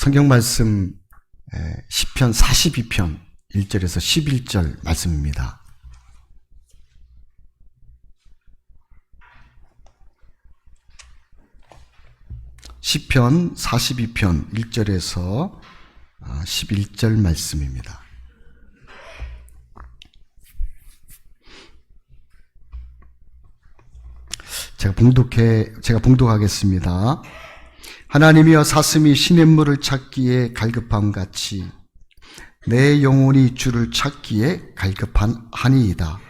성경 말씀 시편 42편 1절에서 11절 말씀입니다. 시편 42편 1절에서 11절 말씀입니다. 제가 봉독하겠습니다. 하나님이여, 사슴이 시냇물을 찾기에 갈급함 같이 내 영혼이 주를 찾기에 갈급하니이다.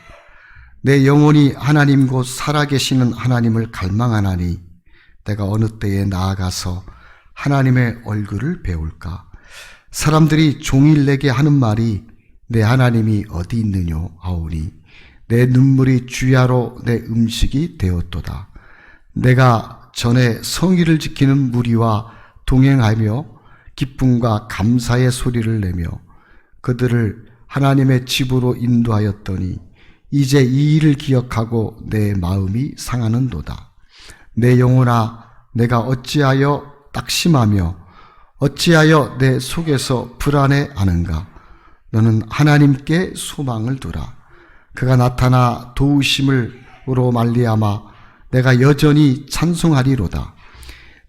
내 영혼이 하나님 곧 살아계시는 하나님을 갈망하나니 내가 어느 때에 나아가서 하나님의 얼굴을 배울까? 사람들이 종일 내게 하는 말이 내 하나님이 어디 있느냐 하오니 내 눈물이 주야로 내 음식이 되었도다. 내가 전에 성의를 지키는 무리와 동행하며 기쁨과 감사의 소리를 내며 그들을 하나님의 집으로 인도하였더니 이제 이 일을 기억하고 내 마음이 상하는도다. 내 영혼아, 내가 어찌하여 낙심하며 어찌하여 내 속에서 불안해하는가? 너는 하나님께 소망을 두라. 그가 나타나 도우심으로 말미암아 내가 여전히 찬송하리로다.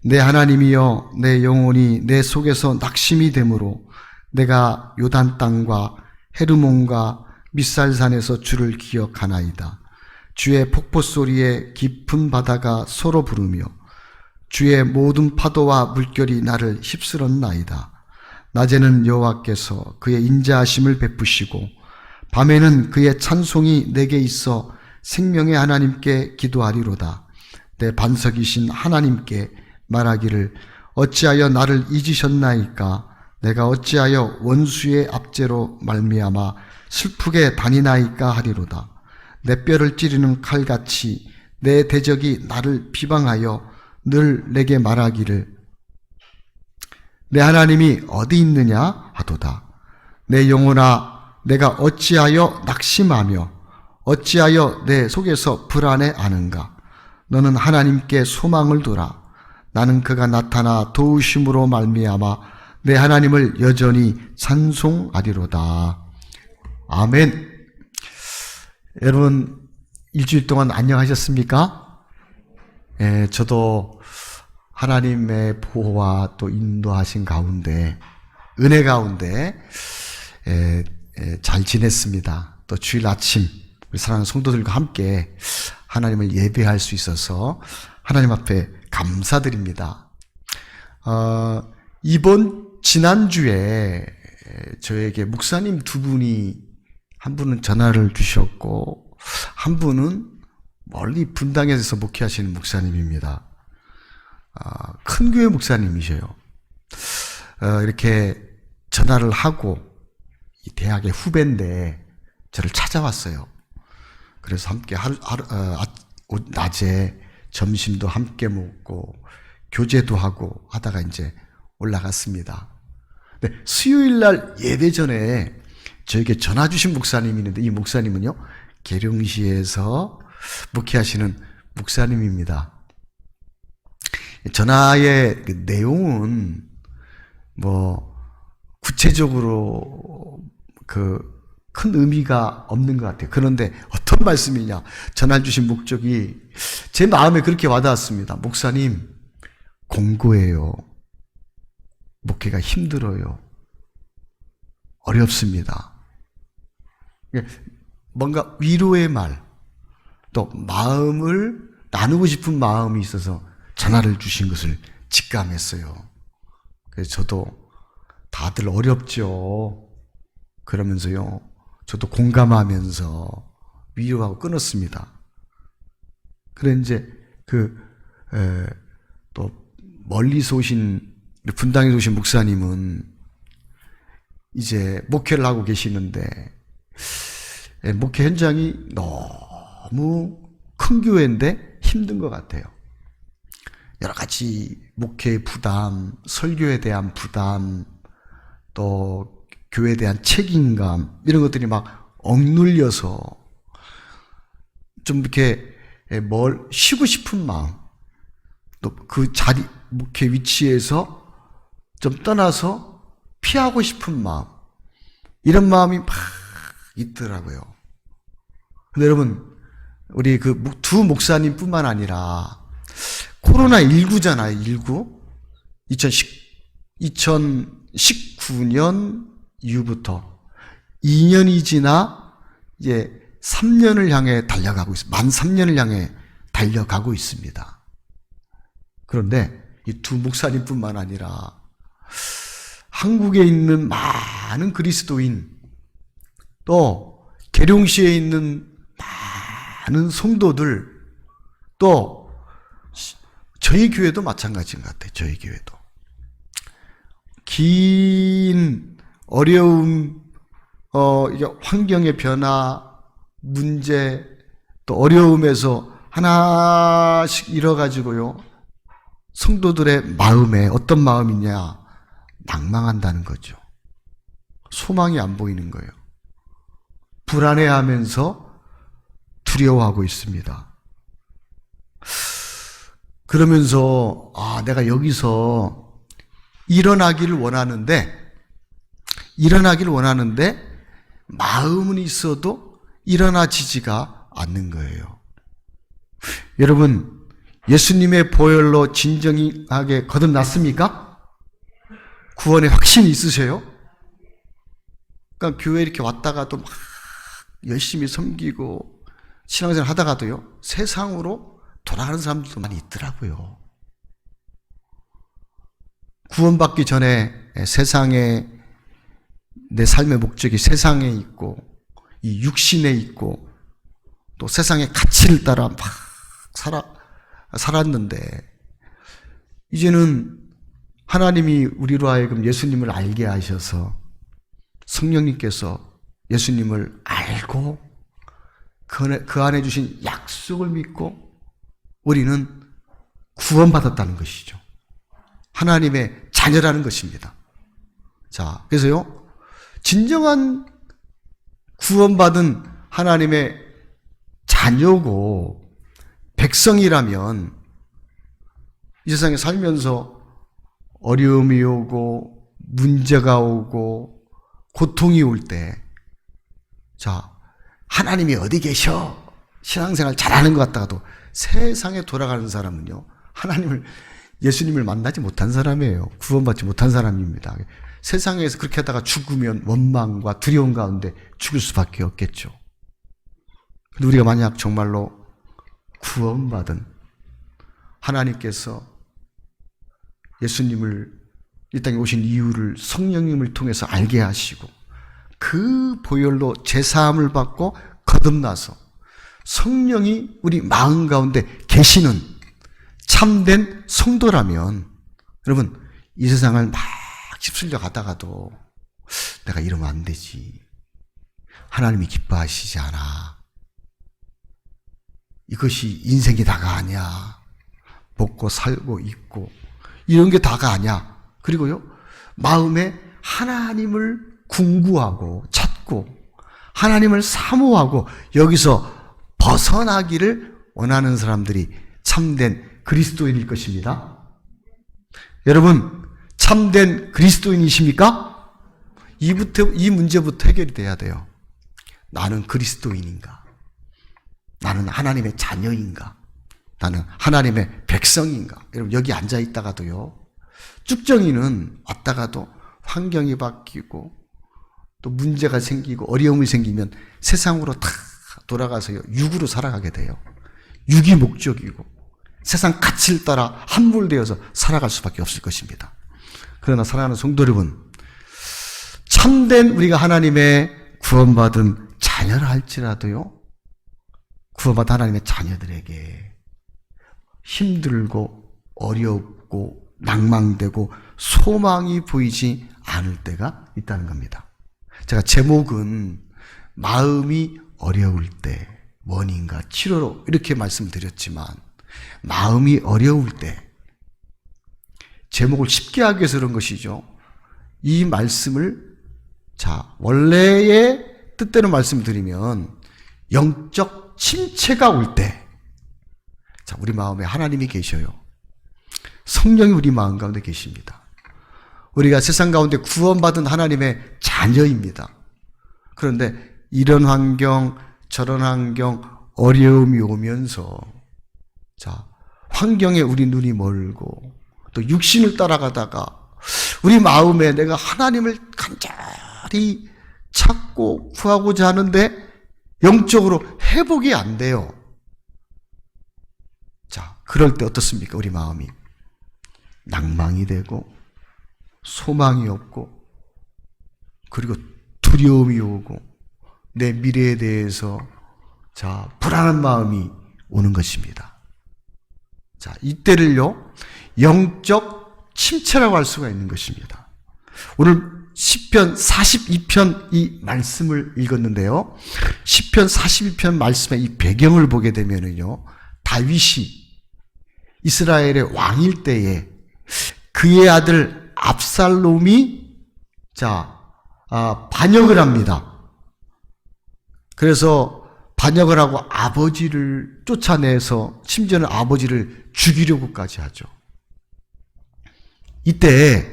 내 하나님이여, 내 영혼이 내 속에서 낙심이 되므로 내가 요단 땅과 헤르몬과 미살산에서 주를 기억하나이다. 주의 폭포 소리에 깊은 바다가 서로 부르며 주의 모든 파도와 물결이 나를 휩쓸었나이다. 낮에는 여호와께서 그의 인자하심을 베푸시고 밤에는 그의 찬송이 내게 있어 생명의 하나님께 기도하리로다. 내 반석이신 하나님께 말하기를 어찌하여 나를 잊으셨나이까? 내가 어찌하여 원수의 압제로 말미암아 슬프게 다니나이까 하리로다. 내 뼈를 찌르는 칼같이 내 대적이 나를 비방하여 늘 내게 말하기를 내 하나님이 어디 있느냐 하도다. 내 영혼아, 내가 어찌하여 낙심하며 어찌하여 내 속에서 불안해하는가? 너는 하나님께 소망을 두라. 나는 그가 나타나 도우심으로 말미암아 내 하나님을 여전히 찬송하리로다. 아멘. 여러분, 일주일 동안 안녕하셨습니까? 저도 하나님의 보호와 또 인도하신 가운데, 은혜 가운데 잘 지냈습니다. 또 주일 아침 우리 사랑하는 성도들과 함께 하나님을 예배할 수 있어서 하나님 앞에 감사드립니다. 지난주에 저에게 목사님 두 분이, 한 분은 전화를 주셨고 한 분은 멀리 분당에서 목회하시는 목사님입니다. 큰 교회 목사님이셔요. 이렇게 전화를 하고 이 대학의 후배인데 저를 찾아왔어요. 그래서 함께 낮에 점심도 함께 먹고 교제도 하고 하다가 이제 올라갔습니다. 근데 수요일 날 예배 전에 저에게 전화 주신 목사님이 있는데 이 목사님은요, 계룡시에서 목회하시는 목사님입니다. 전화의 그 내용은 구체적으로 큰 의미가 없는 것 같아요. 그런데 어떤 말씀이냐, 전화 주신 목적이 제 마음에 그렇게 와닿았습니다. 목사님, 공고해요. 목회가 힘들어요. 어렵습니다. 뭔가 위로의 말, 또 마음을 나누고 싶은 마음이 있어서 전화를 주신 것을 직감했어요. 그래서 저도 다들 어렵죠. 그러면서요, 저도 공감하면서 위로하고 끊었습니다. 그래 이제 또 멀리서 오신, 분당에서 오신 목사님은 이제 목회를 하고 계시는데 목회 현장이 너무 큰 교회인데 힘든 것 같아요. 여러 가지 목회의 부담, 설교에 대한 부담, 또 교회에 대한 책임감, 이런 것들이 막 억눌려서 좀 이렇게 쉬고 싶은 마음, 또 그 자리, 목회 위치에서 좀 떠나서 피하고 싶은 마음, 이런 마음이 막 있더라고요. 근데 여러분, 우리 그 두 목사님 뿐만 아니라 코로나19잖아요, 19. 2019년 이후부터 2년이 지나 이제 3년을 향해 달려가고 있습니다. 만 3년을 향해 달려가고 있습니다. 그런데 이 두 목사님 뿐만 아니라 한국에 있는 많은 그리스도인, 또 계룡시에 있는 많은 성도들, 또 저희 교회도 마찬가지인 것 같아요. 저희 교회도 긴 어려움, 이게 환경의 변화, 문제, 또 어려움에서 하나씩 잃어가지고요, 성도들의 마음에 어떤 마음이냐, 낭망한다는 거죠. 소망이 안 보이는 거예요. 불안해하면서 두려워하고 있습니다. 그러면서 내가 여기서 일어나기를 원하는데 마음은 있어도 일어나지지가 않는 거예요. 여러분, 예수님의 보혈로 진정하게 거듭났습니까? 구원의 확신이 있으세요? 그러니까 교회 이렇게 왔다가도 막 열심히 섬기고 신앙생활 하다가도요, 세상으로 돌아가는 사람들도 많이 있더라고요. 구원받기 전에 세상에, 내 삶의 목적이 세상에 있고 이 육신에 있고 또 세상의 가치를 따라 막 살았는데, 이제는 하나님이 우리로 하여금 예수님을 알게 하셔서 성령님께서 예수님을 알고 그 안에 주신 약속을 믿고 우리는 구원받았다는 것이죠. 하나님의 자녀라는 것입니다. 자, 그래서요, 진정한 구원받은 하나님의 자녀고 백성이라면 이 세상에 살면서 어려움이 오고 문제가 오고 고통이 올 때, 자, 하나님이 어디 계셔? 신앙생활 잘하는 것 같다가도 세상에 돌아가는 사람은요, 예수님을 만나지 못한 사람이에요. 구원받지 못한 사람입니다. 세상에서 그렇게 하다가 죽으면 원망과 두려움 가운데 죽을 수밖에 없겠죠. 근데 우리가 만약 정말로 구원받은, 하나님께서 예수님을 이 땅에 오신 이유를 성령님을 통해서 알게 하시고 그 보혈로 제사함을 받고 거듭나서 성령이 우리 마음 가운데 계시는 참된 성도라면, 여러분, 이 세상을 막 휩쓸려 가다가도 내가 이러면 안 되지, 하나님이 기뻐하시지 않아, 이것이 인생이 다가 아니야, 먹고 살고 있고 이런 게 다가 아니야, 그리고요, 마음에 하나님을 궁구하고 찾고 하나님을 사모하고 여기서 벗어나기를 원하는 사람들이 참된 그리스도인일 것입니다. 여러분, 참된 그리스도인이십니까? 이 문제부터 해결이 돼야 돼요. 나는 그리스도인인가? 나는 하나님의 자녀인가? 나는 하나님의 백성인가? 여러분, 여기 앉아 있다가도요, 쭉정이는 왔다가도 환경이 바뀌고 또 문제가 생기고 어려움이 생기면 세상으로 다 돌아가서요, 육으로 살아가게 돼요. 육이 목적이고 세상 가치를 따라 함몰되어서 살아갈 수밖에 없을 것입니다. 그러나 사랑하는 성도 여러분, 참된 우리가 하나님의 구원받은 자녀라 할지라도요, 구원받은 하나님의 자녀들에게 힘들고 어렵고 낭망되고 소망이 보이지 않을 때가 있다는 겁니다. 제가 제목은 마음이 어려울 때 원인과 치료로 이렇게 말씀드렸지만, 마음이 어려울 때, 제목을 쉽게 하기 위해서 그런 것이죠. 이 말씀을, 자, 원래의 뜻대로 말씀드리면 영적 침체가 올 때, 자, 우리 마음에 하나님이 계셔요. 성령이 우리 마음 가운데 계십니다. 우리가 세상 가운데 구원받은 하나님의 자녀입니다. 그런데 이런 환경, 저런 환경, 어려움이 오면서 자, 환경에 우리 눈이 멀고 또 육신을 따라가다가 우리 마음에 내가 하나님을 간절히 찾고 구하고자 하는데 영적으로 회복이 안 돼요. 자, 그럴 때 어떻습니까? 우리 마음이 낭망이 되고 소망이 없고 그리고 두려움이 오고 내 미래에 대해서 자, 불안한 마음이 오는 것입니다. 자, 이때를요, 영적 침체라고 할 수가 있는 것입니다. 오늘 시편 42편 이 말씀을 읽었는데요. 시편 42편 말씀의 이 배경을 보게 되면은요, 다윗이 이스라엘의 왕일 때에 그의 아들 압살롬이 반역을 합니다. 그래서 반역을 하고 아버지를 쫓아내서 심지어는 아버지를 죽이려고까지 하죠. 이때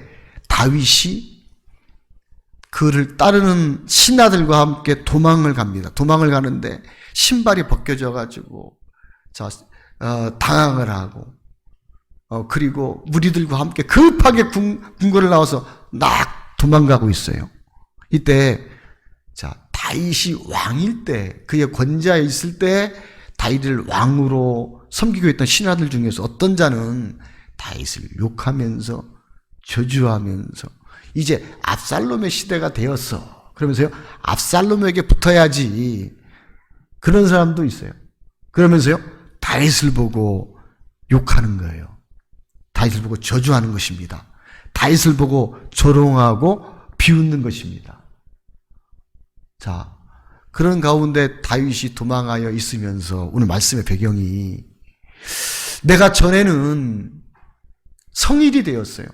다윗이 그를 따르는 신하들과 함께 도망을 갑니다. 도망을 가는데 신발이 벗겨져 가지고 당황을 하고 그리고 무리들과 함께 급하게 궁궐을 나와서 막 도망가고 있어요. 이때 다윗이 왕일 때 그의 권좌에 있을 때 다윗을 왕으로 섬기고 있던 신하들 중에서 어떤 자는 다윗을 욕하면서 저주하면서 이제 압살롬의 시대가 되었어. 그러면서요, 압살롬에게 붙어야지. 그런 사람도 있어요. 그러면서요, 다윗을 보고 욕하는 거예요. 다윗을 보고 저주하는 것입니다. 다윗을 보고 조롱하고 비웃는 것입니다. 자, 그런 가운데 다윗이 도망하여 있으면서 오늘 말씀의 배경이 내가 전에는 성일이 되었어요.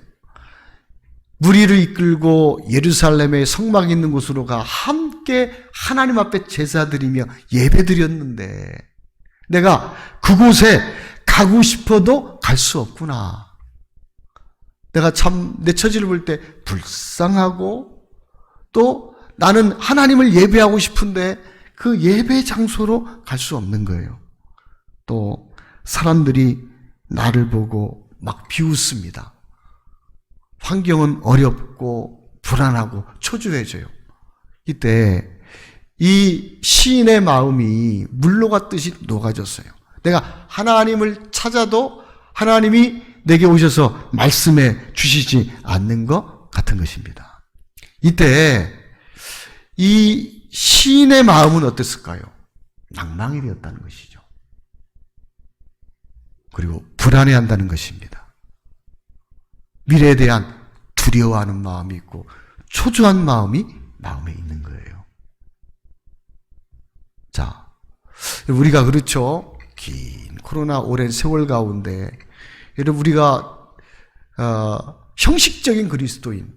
무리를 이끌고 예루살렘의 성막 있는 곳으로 가 함께 하나님 앞에 제사드리며 예배드렸는데 내가 그곳에 가고 싶어도 갈 수 없구나. 내가 참 내 처지를 볼 때 불쌍하고 또 나는 하나님을 예배하고 싶은데 그 예배 장소로 갈 수 없는 거예요. 또 사람들이 나를 보고 막 비웃습니다. 환경은 어렵고 불안하고 초조해져요. 이때 이 시인의 마음이 물로 같듯이 녹아졌어요. 내가 하나님을 찾아도 하나님이 내게 오셔서 말씀해 주시지 않는 것 같은 것입니다. 이때 이 시인의 마음은 어땠을까요? 낭망이 되었다는 것이죠. 그리고 불안해한다는 것입니다. 미래에 대한 두려워하는 마음이 있고 초조한 마음이 마음에 있는 거예요. 자, 우리가 그렇죠. 긴 코로나 오랜 세월 가운데 여러분 우리가 형식적인 그리스도인,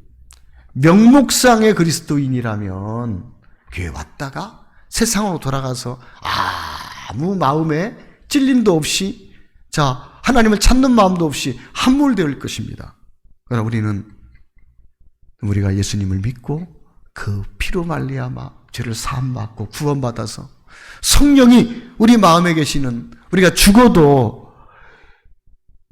명목상의 그리스도인이라면 교회 왔다가 세상으로 돌아가서 아무 마음에 찔림도 없이 하나님을 찾는 마음도 없이 함몰되어 것입니다. 그러나 우리가 예수님을 믿고 그 피로 말미암아 죄를 사함받고 구원받아서 성령이 우리 마음에 계시는, 우리가 죽어도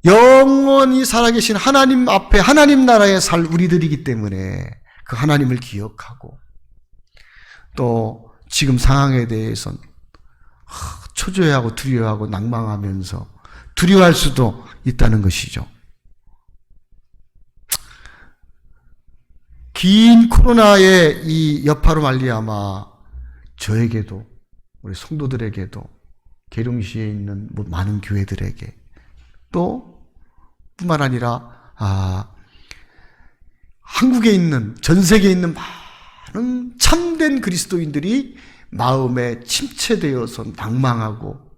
영원히 살아계신 하나님 앞에 하나님 나라에 살 우리들이기 때문에 그 하나님을 기억하고 또 지금 상황에 대해서는 초조해하고 두려워하고 낭망하면서 두려워할 수도 있다는 것이죠. 긴 코로나의 이 여파로 말미암아 저에게도 우리 성도들에게도 계룡시에 있는 많은 교회들에게 또 뿐만 아니라 한국에 있는 전 세계에 있는 많은 참된 그리스도인들이 마음에 침체되어서 낭망하고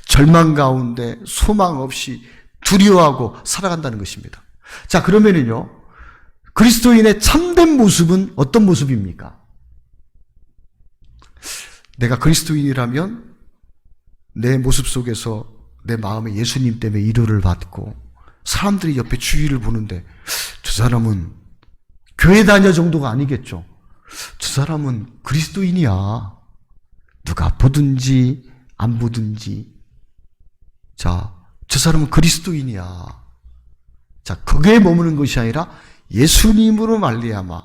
절망 가운데 소망 없이 두려워하고 살아간다는 것입니다. 자, 그러면은요, 그리스도인의 참된 모습은 어떤 모습입니까? 내가 그리스도인이라면 내 모습 속에서 내 마음에 예수님 때문에 위로를 받고 사람들이 옆에 주위를 보는데 저 사람은 교회 다녀 정도가 아니겠죠. 저 사람은 그리스도인이야. 누가 보든지 안 보든지. 자, 저 사람은 그리스도인이야. 자, 거기에 머무는 것이 아니라 예수님으로 말미암아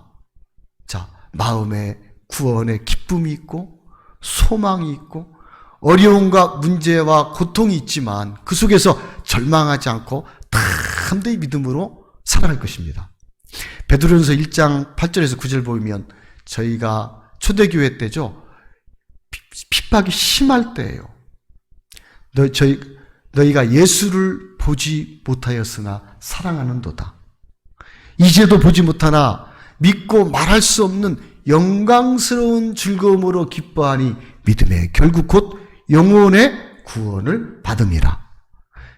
자, 마음에 구원의 기쁨이 있고 소망이 있고 어려움과 문제와 고통이 있지만 그 속에서 절망하지 않고 담대히 믿음으로 살아갈 것입니다. 베드로전서 1장 8절에서 9절 보면 저희가 초대교회 때죠. 핍박이 심할 때예요. 너희가 예수를 보지 못하였으나 사랑하는도다. 이제도 보지 못하나 믿고 말할 수 없는 영광스러운 즐거움으로 기뻐하니 믿음의 결국 곧 영혼의 구원을 받음이라.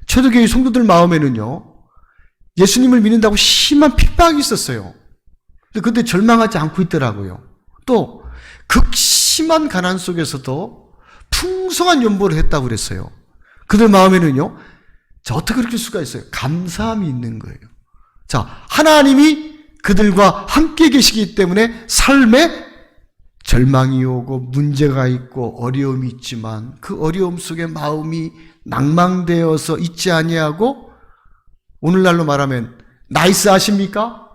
초대교회 성도들 마음에는요, 예수님을 믿는다고 심한 핍박이 있었어요. 근데 절망하지 않고 있더라고요. 또 극심한 가난 속에서도 풍성한 연보를 했다고 그랬어요. 그들 마음에는요, 자, 어떻게 그렇게 수가 있어요? 감사함이 있는 거예요. 자, 하나님이 그들과 함께 계시기 때문에 삶에 절망이 오고 문제가 있고 어려움이 있지만 그 어려움 속에 마음이 낭망되어서 있지 아니하고 오늘날로 말하면 나이스 하십니까?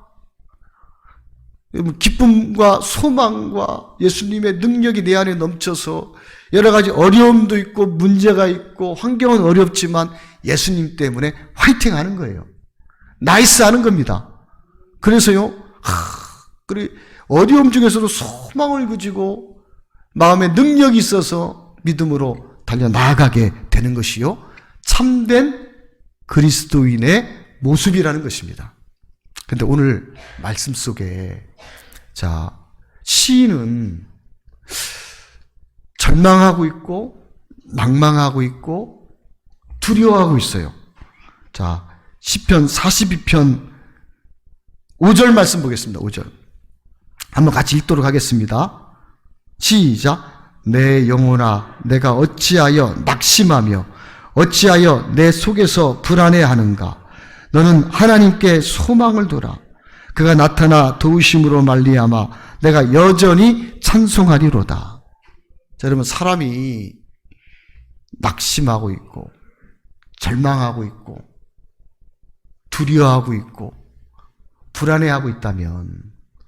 기쁨과 소망과 예수님의 능력이 내 안에 넘쳐서 여러 가지 어려움도 있고 문제가 있고 환경은 어렵지만 예수님 때문에 화이팅 하는 거예요. 나이스 하는 겁니다. 그래서요, 그래 어려움 중에서도 소망을 가지고 마음에 능력이 있어서 믿음으로 달려나가게 되는 것이요, 참된 그리스도인의 모습이라는 것입니다. 그런데 오늘 말씀 속에 자, 시인은 절망하고 있고 낭망하고 있고 두려워하고 있어요. 자, 시편 42편 5절 말씀 보겠습니다. 5절 한번 같이 읽도록 하겠습니다. 시작. 내 영혼아 내가 어찌하여 낙심하며 어찌하여 내 속에서 불안해하는가. 너는 하나님께 소망을 둬라. 그가 나타나 도우심으로 말미암아 내가 여전히 찬송하리로다. 자, 여러분, 사람이 낙심하고 있고 절망하고 있고 두려워하고 있고 불안해하고 있다면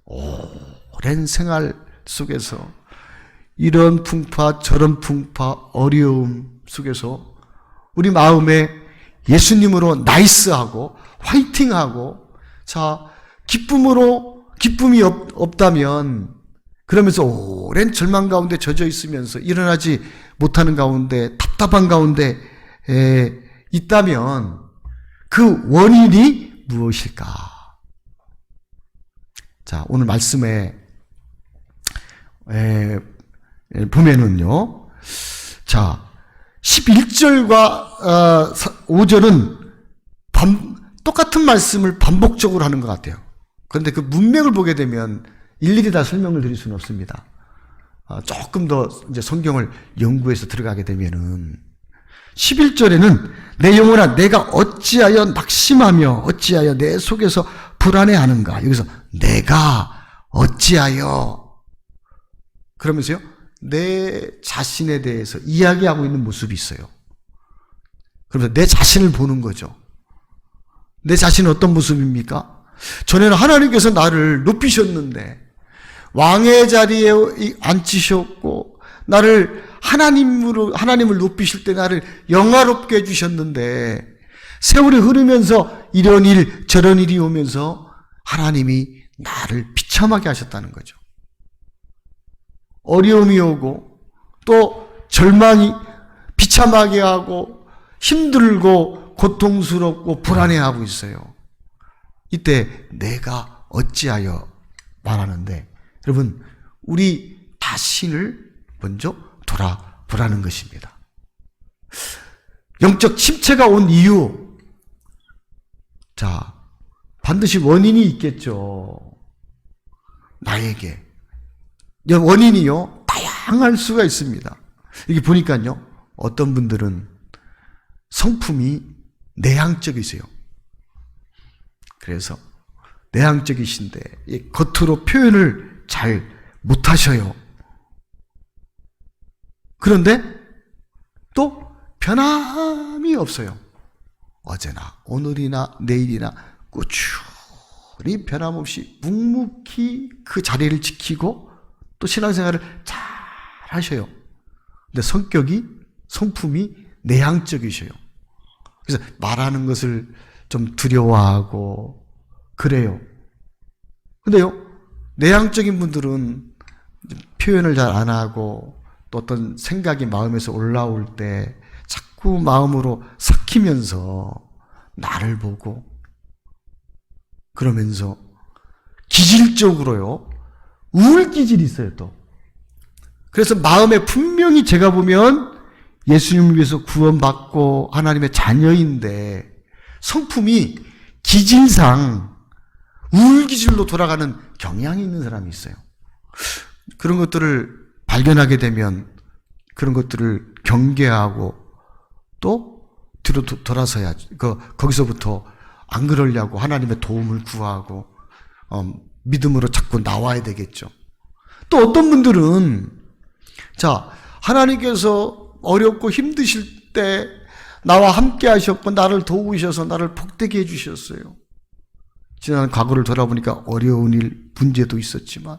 오랜 생활 속에서 이런 풍파 저런 풍파 어려움 속에서 우리 마음에 예수님으로 나이스하고 화이팅하고 자, 기쁨이 없다면 그러면서 오랜 절망 가운데 젖어 있으면서 일어나지 못하는 가운데 답답한 가운데 있다면 그 원인이 무엇일까? 자, 오늘 말씀에 보면은요, 자, 11절과 5절은 똑같은 말씀을 반복적으로 하는 것 같아요. 그런데 그 문맥을 보게 되면 일일이 다 설명을 드릴 수는 없습니다. 조금 더 이제 성경을 연구해서 들어가게 되면은 11절에는 내 영혼아 내가 어찌하여 낙심하며 어찌하여 내 속에서 불안해하는가. 여기서 내가 어찌하여 그러면서요 내 자신에 대해서 이야기하고 있는 모습이 있어요. 그러면서 내 자신을 보는 거죠. 내 자신은 어떤 모습입니까? 전에는 하나님께서 나를 높이셨는데 왕의 자리에 앉히셨고 나를 하나님을 높이실 때 나를 영화롭게 해주셨는데 세월이 흐르면서 이런 일 저런 일이 오면서 하나님이 나를 비참하게 하셨다는 거죠. 어려움이 오고 또 절망이 비참하게 하고 힘들고 고통스럽고 불안해하고 있어요. 이때 내가 어찌하여 말하는데 여러분 우리 자신을 먼저 돌아보라는 것입니다. 영적 침체가 온 이유, 자, 반드시 원인이 있겠죠. 나에게 원인이요 다양할 수가 있습니다. 이게 보니까요 어떤 분들은 성품이 내향적이세요. 그래서 내향적이신데 겉으로 표현을 잘 못하셔요. 그런데 또 변함이 없어요. 어제나 오늘이나 내일이나 꾸준히 변함없이 묵묵히 그 자리를 지키고 또 신앙생활을 잘 하셔요. 근데 성품이 내향적이셔요. 그래서 말하는 것을 좀 두려워하고 그래요. 근데요, 내향적인 분들은 표현을 잘 안 하고 또 어떤 생각이 마음에서 올라올 때 자꾸 마음으로 삭히면서 나를 보고 그러면서 기질적으로요, 우울 기질이 있어요, 또. 그래서 마음에 분명히 제가 보면 예수님을 위해서 구원받고 하나님의 자녀인데 성품이 기질상 우울 기질로 돌아가는 경향이 있는 사람이 있어요. 그런 것들을 발견하게 되면 그런 것들을 경계하고 또 뒤로 돌아서야 거기서부터 안 그러려고 하나님의 도움을 구하고 믿음으로 자꾸 나와야 되겠죠. 또 어떤 분들은 자, 하나님께서 어렵고 힘드실 때 나와 함께 하셨고 나를 도우셔서 나를 복되게 해주셨어요. 지난 과거를 돌아보니까 어려운 일, 문제도 있었지만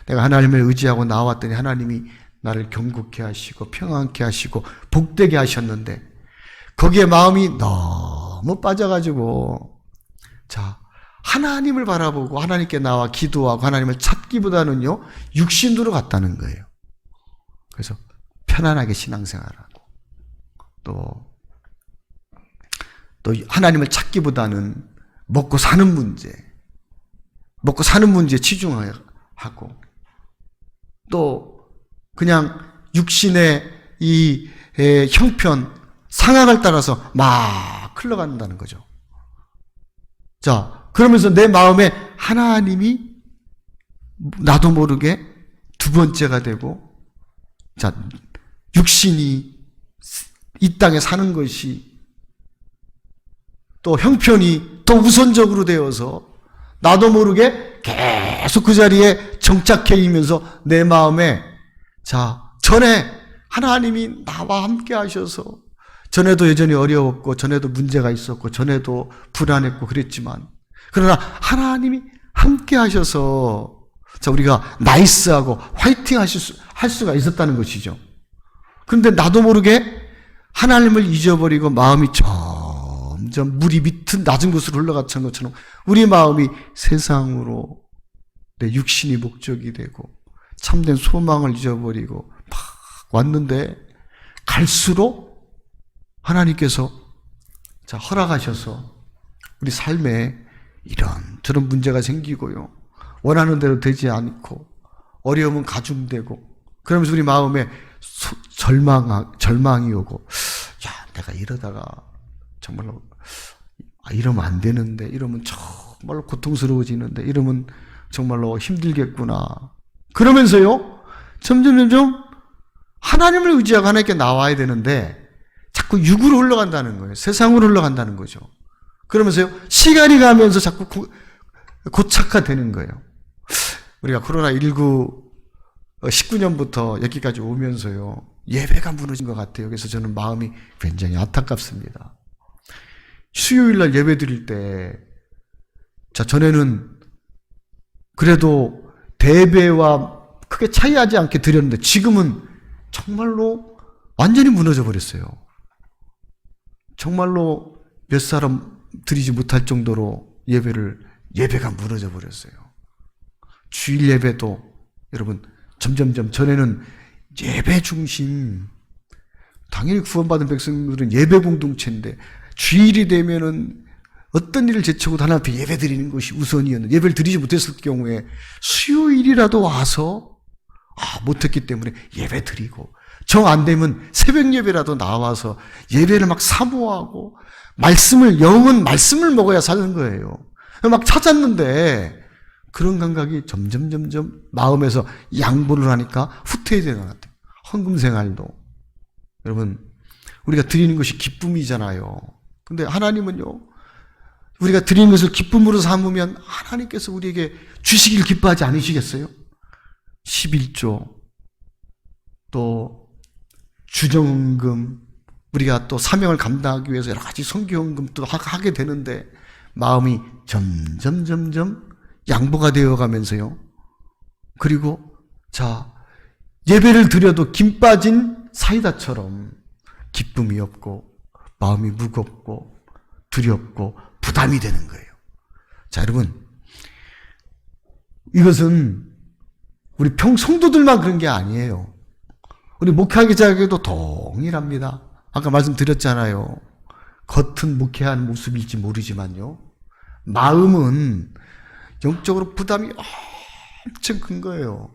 내가 하나님을 의지하고 나왔더니 하나님이 나를 경고케 하시고 평안케 하시고 복되게 하셨는데 거기에 마음이 너무 빠져가지고 자, 하나님을 바라보고 하나님께 나와 기도하고 하나님을 찾기보다는요 육신으로 갔다는 거예요. 그래서 편안하게 신앙생활하고 또 하나님을 찾기보다는 먹고 사는 문제에 치중하고 또 그냥 육신의 이 형편, 상황을 따라서 막 흘러간다는 거죠. 자, 그러면서 내 마음에 하나님이 나도 모르게 두 번째가 되고 자, 육신이 이 땅에 사는 것이 또 형편이 더 우선적으로 되어서 나도 모르게 계속 그 자리에 정착해 있면서 내 마음에 자, 전에 하나님이 나와 함께 하셔서 전에도 여전히 어려웠고 전에도 문제가 있었고 전에도 불안했고 그랬지만 그러나 하나님이 함께 하셔서 자, 우리가 나이스하고 화이팅 할 수가 있었다는 것이죠. 그런데 나도 모르게 하나님을 잊어버리고 마음이 점점 물이 밑은 낮은 곳으로 흘러갔던 것처럼 우리 마음이 세상으로 내 육신이 목적이 되고 참된 소망을 잊어버리고 막 왔는데 갈수록 하나님께서 자, 허락하셔서 우리 삶에 이런저런 문제가 생기고요. 원하는 대로 되지 않고 어려움은 가중되고 그러면서 우리 마음에 절망이 오고 야, 내가 이러다가 정말로 이러면 안 되는데 이러면 정말로 고통스러워지는데 이러면 정말로 힘들겠구나. 그러면서요 점점 하나님을 의지하고 하나님께 나와야 되는데 자꾸 육으로 흘러간다는 거예요. 세상으로 흘러간다는 거죠. 그러면서요 시간이 가면서 자꾸 고착화되는 거예요. 우리가 코로나19 19년부터 여기까지 오면서요 예배가 무너진 것 같아요. 그래서 저는 마음이 굉장히 안타깝습니다. 수요일날 예배 드릴 때 자, 전에는 그래도 대배와 크게 차이하지 않게 드렸는데 지금은 정말로 완전히 무너져 버렸어요. 정말로 몇 사람 드리지 못할 정도로 예배가 무너져 버렸어요. 주일 예배도 여러분 점점점 전에는 예배 중심 당연히 구원받은 백성들은 예배 공동체인데 주일이 되면은 어떤 일을 제쳐도 하나님 앞에 예배 드리는 것이 우선이었는데 예배를 드리지 못했을 경우에 수요일이라도 와서 못했기 때문에 예배 드리고 정 안 되면 새벽 예배라도 나와서 예배를 막 사모하고 영은 말씀을 먹어야 사는 거예요. 막 찾았는데 그런 감각이 점점 마음에서 양보를 하니까 후퇴되는 것 같아요. 헌금 생활도 여러분 우리가 드리는 것이 기쁨이잖아요. 근데 하나님은요 우리가 드리는 것을 기쁨으로 삼으면 하나님께서 우리에게 주시길 기뻐하지 않으시겠어요? 11조, 또 주정헌금, 우리가 또 사명을 감당하기 위해서 여러 가지 선교헌금도 하게 되는데 마음이 점점 양보가 되어 가면서요. 그리고 자, 예배를 드려도 김 빠진 사이다처럼 기쁨이 없고 마음이 무겁고 두렵고 부담이 되는 거예요. 자, 여러분, 이것은 우리 성도들만 그런 게 아니에요. 우리 목회자에게도 동일합니다. 아까 말씀드렸잖아요. 겉은 목회하는 모습일지 모르지만요, 마음은 영적으로 부담이 엄청 큰 거예요.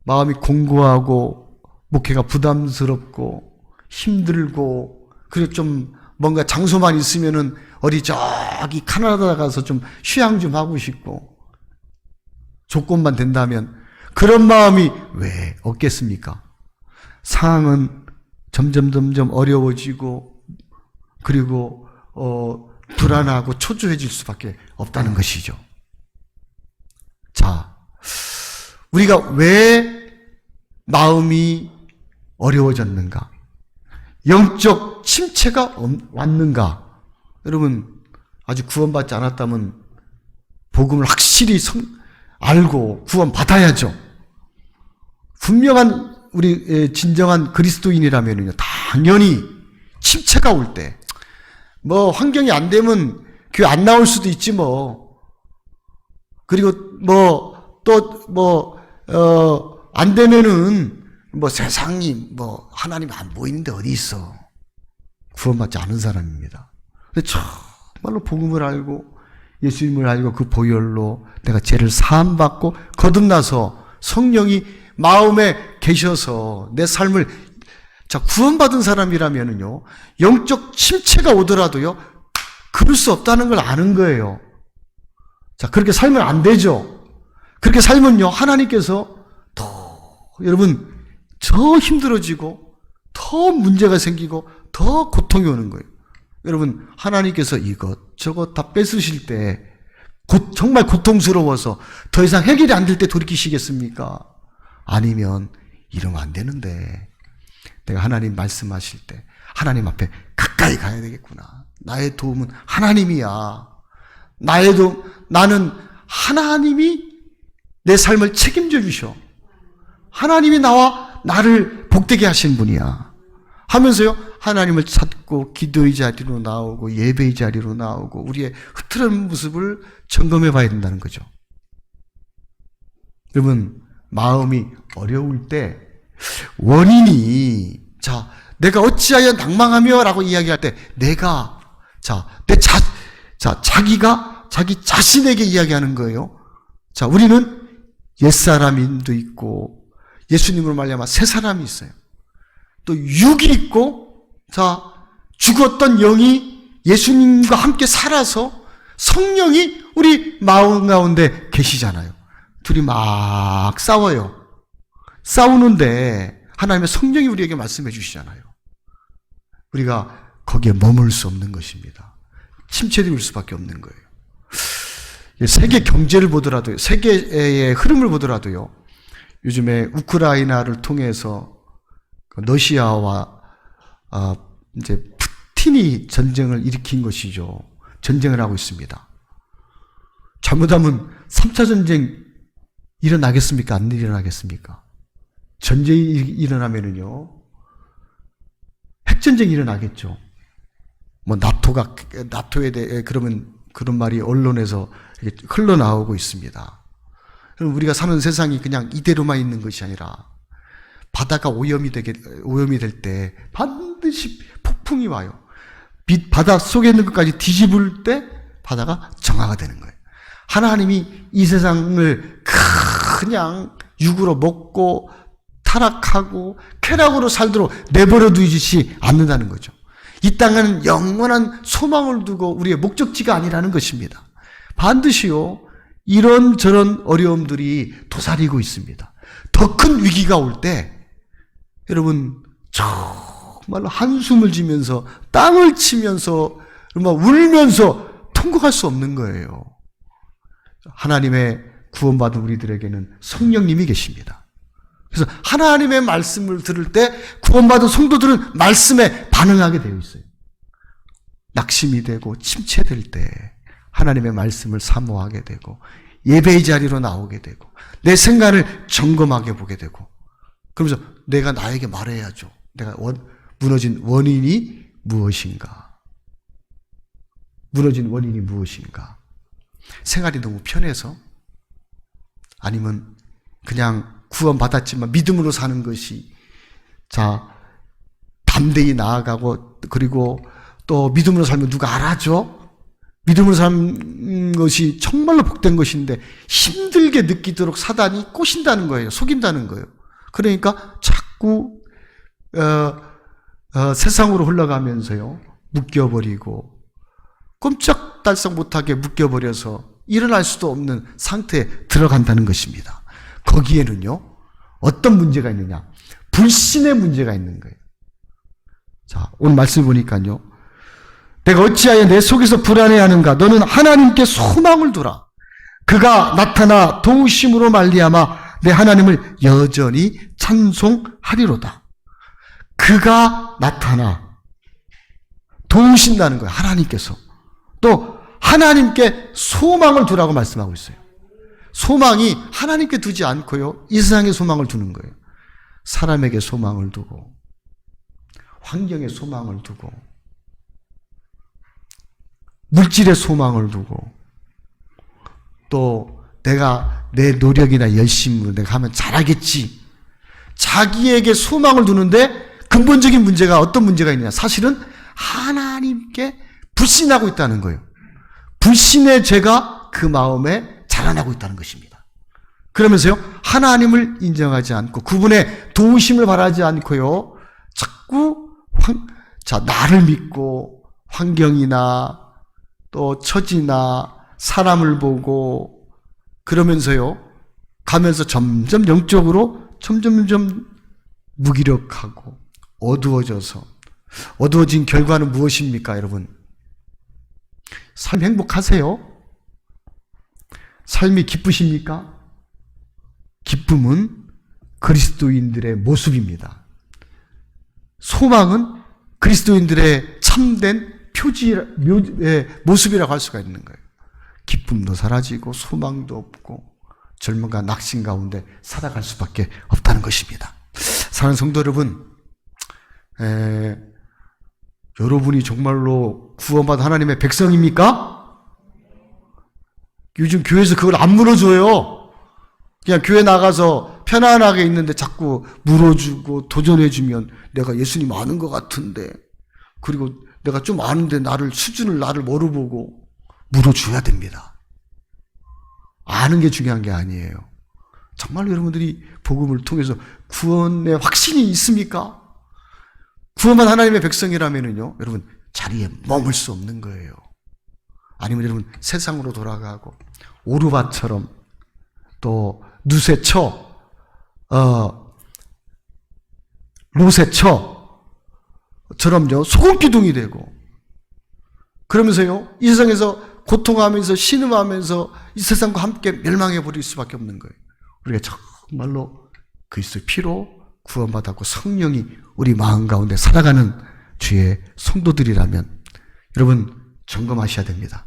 마음이 공고하고 목회가 부담스럽고 힘들고, 그리고 좀 뭔가 장소만 있으면은 어디 저기 카나다 가서 좀 휴양 좀 하고 싶고, 조건만 된다면 그런 마음이 왜 없겠습니까? 상황은 점점 어려워지고, 그리고 불안하고 초조해질 수밖에 없다는 것이죠. 자, 우리가 왜 마음이 어려워졌는가? 영적 침체가 왔는가? 여러분, 아직 구원받지 않았다면 복음을 확실히 알고 구원받아야죠. 분명한 우리 진정한 그리스도인이라면요, 당연히 침체가 올 때, 뭐 환경이 안 되면 교회 안 나올 수도 있지 뭐. 그리고 안 되면은 세상이 하나님 안 보이는데 어디 있어. 구원받지 않은 사람입니다. 근데 정말로 복음을 알고 예수님을 알고 그 보혈로 내가 죄를 사함받고 거듭나서 성령이 마음에 계셔서 내 삶을, 구원받은 사람이라면은요, 영적 침체가 오더라도요, 그럴 수 없다는 걸 아는 거예요. 자, 그렇게 살면 안 되죠. 그렇게 살면요, 하나님께서 여러분, 더 힘들어지고, 더 문제가 생기고, 더 고통이 오는 거예요. 여러분, 하나님께서 이것저것 다 뺏으실 때, 정말 고통스러워서 더 이상 해결이 안 될 때 돌이키시겠습니까? 아니면, 이러면 안 되는데, 내가 하나님 말씀하실 때, 하나님 앞에 가까이 가야 되겠구나. 나의 도움은 하나님이야. 나는 하나님이 내 삶을 책임져 주셔. 하나님이 나를 복되게 하신 분이야. 하면서요, 하나님을 찾고 기도의 자리로 나오고 예배의 자리로 나오고 우리의 흐트러진 모습을 점검해 봐야 된다는 거죠. 여러분, 마음이 어려울 때 원인이, 내가 어찌하여 낭망하며 라고 이야기할 때 자기가 자기 자신에게 이야기하는 거예요. 자, 우리는 옛사람도 있고 예수님으로 말미암아 새 사람이 있어요. 또 육이 있고, 죽었던 영이 예수님과 함께 살아서 성령이 우리 마음 가운데 계시잖아요. 둘이 막 싸워요. 싸우는데 하나님의 성령이 우리에게 말씀해 주시잖아요. 우리가 거기에 머물 수 없는 것입니다. 침체될 수밖에 없는 거예요. 세계 경제를 보더라도요, 세계의 흐름을 보더라도요, 요즘에 우크라이나를 통해서 러시아와 이제 푸틴이 전쟁을 일으킨 것이죠. 전쟁을 하고 있습니다. 잘못하면 3차 전쟁 일어나겠습니까? 안 일어나겠습니까? 전쟁이 일어나면은요, 핵전쟁이 일어나겠죠. 나토에 대해 그러면 그런 말이 언론에서 흘러나오고 있습니다. 우리가 사는 세상이 그냥 이대로만 있는 것이 아니라 바다가 오염이 될 때 반드시 폭풍이 와요. 바다 속에 있는 것까지 뒤집을 때 바다가 정화가 되는 거예요. 하나님이 이 세상을 그냥 육으로 먹고 타락하고 쾌락으로 살도록 내버려 두지 않는다는 거죠. 이 땅은 영원한 소망을 두고 우리의 목적지가 아니라는 것입니다. 반드시요, 이런저런 어려움들이 도사리고 있습니다. 더 큰 위기가 올 때 여러분 정말로 한숨을 지면서 땅을 치면서 울면서 통곡할 수 없는 거예요. 하나님의 구원받은 우리들에게는 성령님이 계십니다. 그래서 하나님의 말씀을 들을 때 구원받은 성도들은 말씀에 반응하게 되어 있어요. 낙심이 되고 침체될 때 하나님의 말씀을 사모하게 되고 예배의 자리로 나오게 되고 내 생각을 점검하게 보게 되고 그러면서 내가 나에게 말해야죠. 내가 무너진 원인이 무엇인가? 무너진 원인이 무엇인가? 생활이 너무 편해서? 아니면 그냥 구원받았지만 믿음으로 사는 것이 담대히 나아가고 그리고 또 믿음으로 살면 누가 알아줘? 믿음으로 사는 것이 정말로 복된 것인데 힘들게 느끼도록 사단이 꼬신다는 거예요. 속인다는 거예요. 그러니까 자꾸 세상으로 흘러가면서요. 묶여버리고 꼼짝달싹 못하게 묶여버려서 일어날 수도 없는 상태에 들어간다는 것입니다. 거기에는요. 어떤 문제가 있느냐. 불신의 문제가 있는 거예요. 자, 오늘 말씀 보니까요. 내가 어찌하여 내 속에서 불안해하는가? 너는 하나님께 소망을 두라. 그가 나타나 도우심으로 말미암아 내 하나님을 여전히 찬송하리로다. 그가 나타나 도우신다는 거예요. 하나님께서. 또 하나님께 소망을 두라고 말씀하고 있어요. 소망이 하나님께 두지 않고요. 이 세상에 소망을 두는 거예요. 사람에게 소망을 두고 환경에 소망을 두고 물질에 소망을 두고 또 내가 내 노력이나 열심으로 내가 하면 잘하겠지. 자기에게 소망을 두는데 근본적인 문제가 어떤 문제가 있느냐. 사실은 하나님께 불신하고 있다는 거예요. 불신의 죄가 그 마음에 자라나고 있다는 것입니다. 그러면서요. 하나님을 인정하지 않고 그분의 도우심을 바라지 않고요. 자꾸 나를 믿고 환경이나 또 처지나 사람을 보고 그러면서요. 가면서 점점 영적으로 점점 무기력하고 어두워져서 어두워진 결과는 무엇입니까, 여러분? 삶 행복하세요? 삶이 기쁘십니까? 기쁨은 그리스도인들의 모습입니다. 소망은 그리스도인들의 참된 모습이라고 할 수가 있는 거예요. 기쁨도 사라지고 소망도 없고 절망과 낙심 가운데 살아갈 수밖에 없다는 것입니다. 사랑하는 성도 여러분, 여러분이 정말로 구원받은 하나님의 백성입니까? 요즘 교회에서 그걸 안 물어줘요. 그냥 교회 나가서 편안하게 있는데 자꾸 물어주고 도전해주면 내가 예수님 아는 것 같은데 그리고 내가 좀 아는데 수준을 나를 모르보고 물어줘야 됩니다. 아는 게 중요한 게 아니에요. 정말로 여러분들이 복음을 통해서 구원의 확신이 있습니까? 구원받은 하나님의 백성이라면요, 여러분 자리에 머물 수 없는 거예요. 아니면 여러분 세상으로 돌아가고 오르바처럼 또 누세처, 로세처럼요 소금 기둥이 되고 그러면서요 이 세상에서 고통하면서 신음하면서 이 세상과 함께 멸망해 버릴 수밖에 없는 거예요. 우리가 정말로 그리스도의 피로 구원받았고 성령이 우리 마음 가운데 살아가는 주의 성도들이라면 여러분 점검하셔야 됩니다.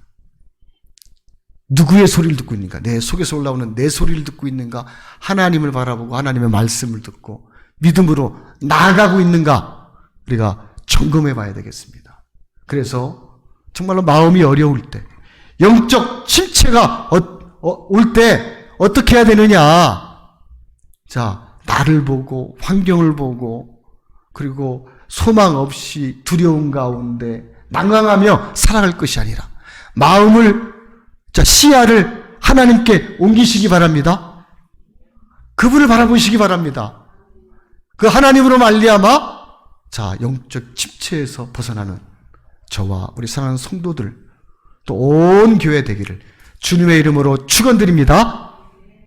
누구의 소리를 듣고 있는가? 내 속에서 올라오는 내 소리를 듣고 있는가? 하나님을 바라보고 하나님의 말씀을 듣고 믿음으로 나아가고 있는가? 우리가 점검해 봐야 되겠습니다. 그래서 정말로 마음이 어려울 때 영적 침체가 올 때 어떻게 해야 되느냐? 자, 나를 보고 환경을 보고 그리고 소망 없이 두려움 가운데 난강하며 살아갈 것이 아니라 마음을 시야를 하나님께 옮기시기 바랍니다. 그분을 바라보시기 바랍니다. 그 하나님으로 말미암아 영적 침체에서 벗어나는 저와 우리 사랑하는 성도들 또 온 교회 되기를 주님의 이름으로 축원드립니다.